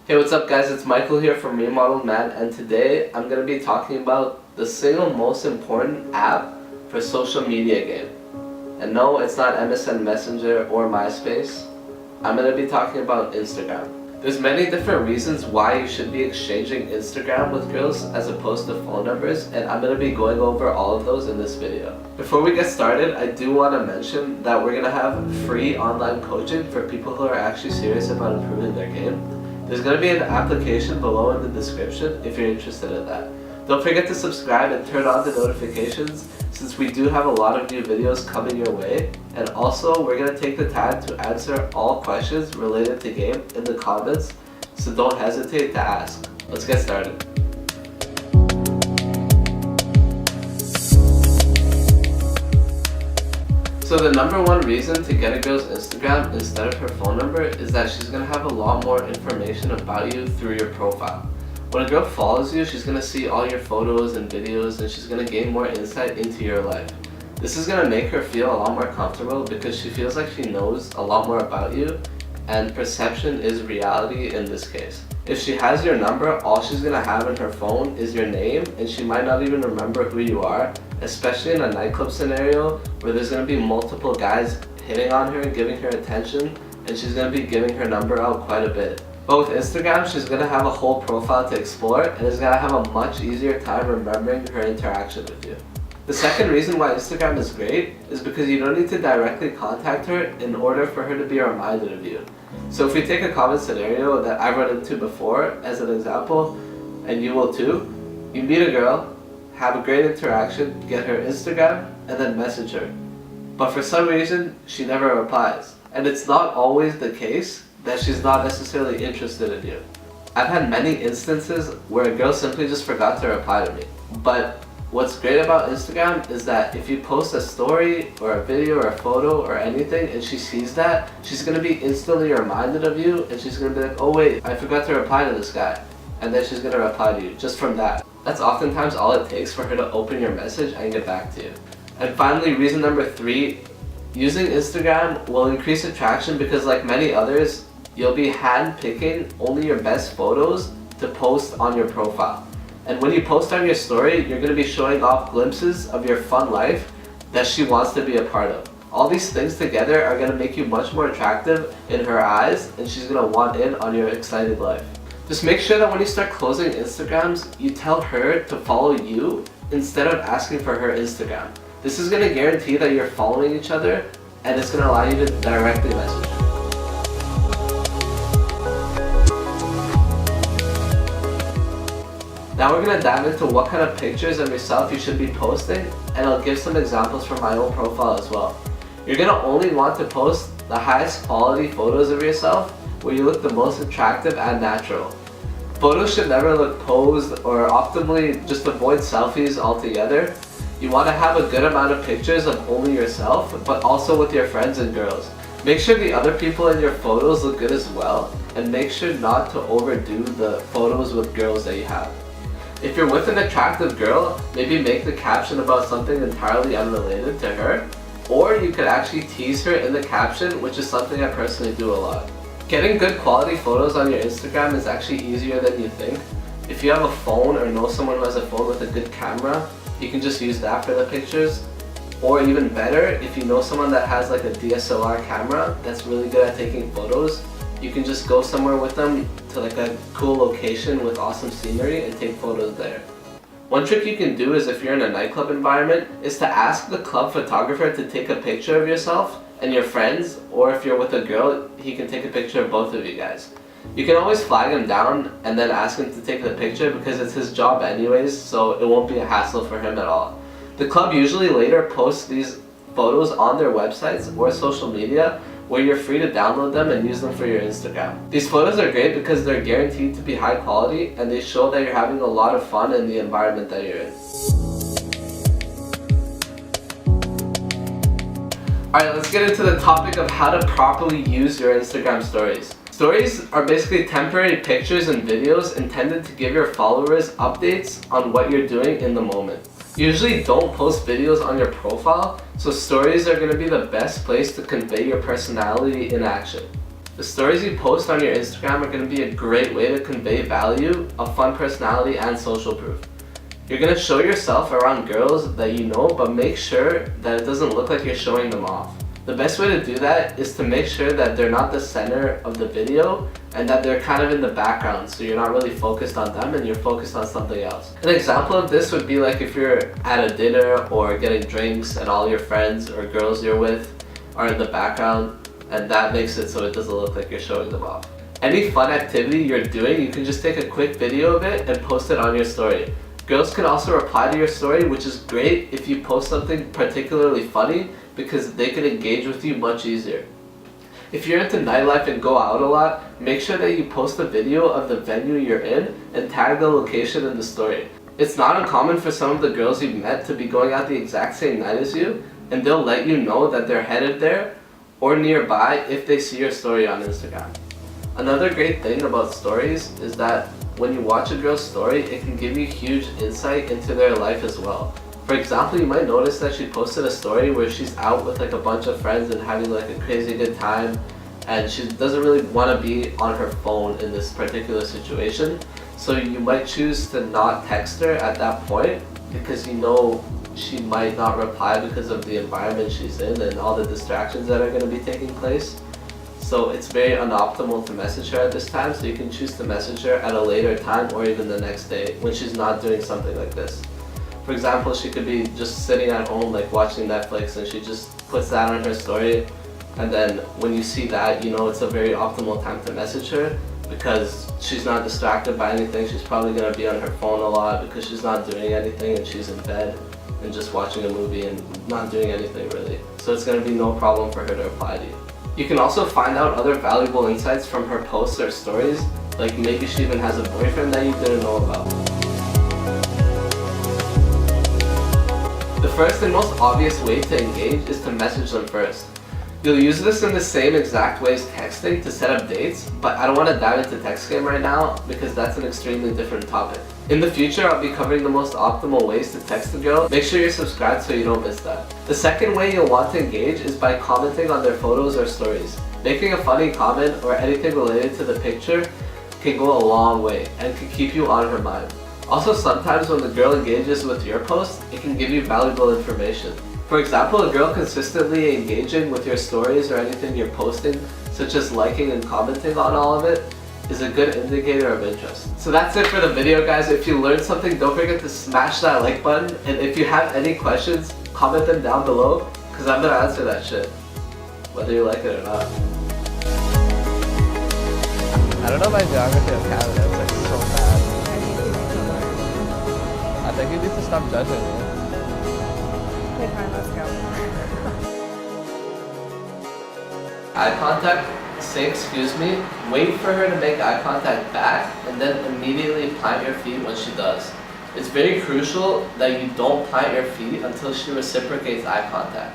Hey, what's up guys? It's Michael here from Remodeled, and today I'm going to be talking about the single most important app for social media game. And no, it's not MSN Messenger or MySpace. I'm going to be talking about Instagram. There's many different reasons why you should be exchanging Instagram with girls as opposed to phone numbers, and I'm going to be going over all of those in this video. Before we get started, I do want to mention that we're going to have free online coaching for people who are actually serious about improving their game. There's going to be an application below in the description if you're interested in that. Don't forget to subscribe and turn on the notifications since we do have a lot of new videos coming your way. And also, we're going to take the time to answer all questions related to game in the comments, so don't hesitate to ask. Let's get started. So the number one reason to get a girl's Instagram instead of her phone number is that she's going to have a lot more information about you through your profile. When a girl follows you, she's going to see all your photos and videos, and she's going to gain more insight into your life. This is going to make her feel a lot more comfortable because she feels like she knows a lot more about you, and perception is reality in this case. If she has your number, all she's going to have in her phone is your name, and she might not even remember who you are, especially in a nightclub scenario where there's going to be multiple guys hitting on her and giving her attention, and she's going to be giving her number out quite a bit. But with Instagram, she's going to have a whole profile to explore and is going to have a much easier time remembering her interaction with you. The second reason why Instagram is great is because you don't need to directly contact her in order for her to be reminded of you. So if we take a common scenario that I've run into before as an example, and you will too, you meet a girl, have a great interaction, get her Instagram, and then message her. But for some reason, she never replies. And it's not always the case that she's not necessarily interested in you. I've had many instances where a girl simply just forgot to reply to me. But what's great about Instagram is that if you post a story or a video or a photo or anything and she sees that, she's going to be instantly reminded of you, and she's going to be like, oh wait, I forgot to reply to this guy. And then she's going to reply to you just from that. That's oftentimes all it takes for her to open your message and get back to you. And finally, reason number 3, using Instagram will increase attraction because, like many others, you'll be hand-picking only your best photos to post on your profile. And when you post on your story, you're going to be showing off glimpses of your fun life that she wants to be a part of. All these things together are going to make you much more attractive in her eyes, and she's going to want in on your excited life. Just make sure that when you start closing Instagrams, you tell her to follow you instead of asking for her Instagram. This is going to guarantee that you're following each other, and it's going to allow you to directly message her. Now we're going to dive into what kind of pictures of yourself you should be posting, and I'll give some examples from my own profile as well. You're going to only want to post the highest quality photos of yourself where you look the most attractive and natural. Photos should never look posed, or optimally just avoid selfies altogether. You want to have a good amount of pictures of only yourself, but also with your friends and girls. Make sure the other people in your photos look good as well, and make sure not to overdo the photos with girls that you have. If you're with an attractive girl, maybe make the caption about something entirely unrelated to her, or you could actually tease her in the caption, which is something I personally do a lot. Getting good quality photos on your Instagram is actually easier than you think. If you have a phone or know someone who has a phone with a good camera, you can just use that for the pictures. Or even better, if you know someone that has like a DSLR camera that's really good at taking photos, you can just go somewhere with them to like a cool location with awesome scenery and take photos there. One trick you can do is, if you're in a nightclub environment, is to ask the club photographer to take a picture of yourself and your friends, or if you're with a girl, he can take a picture of both of you guys. You can always flag him down and then ask him to take the picture because it's his job anyways, so it won't be a hassle for him at all. The club usually later posts these photos on their websites or social media, where you're free to download them and use them for your Instagram. These photos are great because they're guaranteed to be high quality, and they show that you're having a lot of fun in the environment that you're in. Alright, let's get into the topic of how to properly use your Instagram stories. Stories are basically temporary pictures and videos intended to give your followers updates on what you're doing in the moment. Usually don't post videos on your profile, so stories are going to be the best place to convey your personality in action. The stories you post on your Instagram are going to be a great way to convey value, a fun personality, and social proof. You're going to show yourself around girls that you know, but make sure that it doesn't look like you're showing them off. The best way to do that is to make sure that they're not the center of the video and that they're kind of in the background, so you're not really focused on them and you're focused on something else. An example of this would be like if you're at a dinner or getting drinks and all your friends or girls you're with are in the background, and that makes it so it doesn't look like you're showing them off. Any fun activity you're doing, you can just take a quick video of it and post it on your story. Girls can also reply to your story, which is great if you post something particularly funny, because they can engage with you much easier. If you're into nightlife and go out a lot, make sure that you post a video of the venue you're in and tag the location in the story. It's not uncommon for some of the girls you've met to be going out the exact same night as you, and they'll let you know that they're headed there or nearby if they see your story on Instagram. Another great thing about stories is that when you watch a girl's story, it can give you huge insight into their life as well. For example, you might notice that she posted a story where she's out with like a bunch of friends and having like a crazy good time, and she doesn't really want to be on her phone in this particular situation. So you might choose to not text her at that point because you know she might not reply because of the environment she's in and all the distractions that are going to be taking place. So it's very unoptimal to message her at this time, so you can choose to message her at a later time or even the next day when she's not doing something like this. For example, she could be just sitting at home like watching Netflix and she just puts that on her story, and then when you see that, you know it's a very optimal time to message her because she's not distracted by anything. She's probably going to be on her phone a lot because she's not doing anything and she's in bed and just watching a movie and not doing anything really. So it's going to be no problem for her to reply to you. You can also find out other valuable insights from her posts or stories, like maybe she even has a boyfriend that you didn't know about. The first and most obvious way to engage is to message them first. You'll use this in the same exact way as texting to set up dates, but I don't want to dive into text game right now because that's an extremely different topic. In the future, I'll be covering the most optimal ways to text a girl. Make sure you're subscribed so you don't miss that. The second way you'll want to engage is by commenting on their photos or stories. Making a funny comment or anything related to the picture can go a long way and can keep you on her mind. Also, sometimes when the girl engages with your post, it can give you valuable information. For example, a girl consistently engaging with your stories or anything you're posting, such as liking and commenting on all of it, is a good indicator of interest. So that's it for the video, guys. If you learned something, don't forget to smash that like button, and if you have any questions, comment them down below, because I'm gonna answer that shit, whether you like it or not. I don't know my geography of Canada, it's like so bad. I think you need to stop judging me. Okay, fine, let's go. Eye contact, say excuse me, wait for her to make eye contact back, and then immediately plant your feet when she does. It's very crucial that you don't plant your feet until she reciprocates eye contact.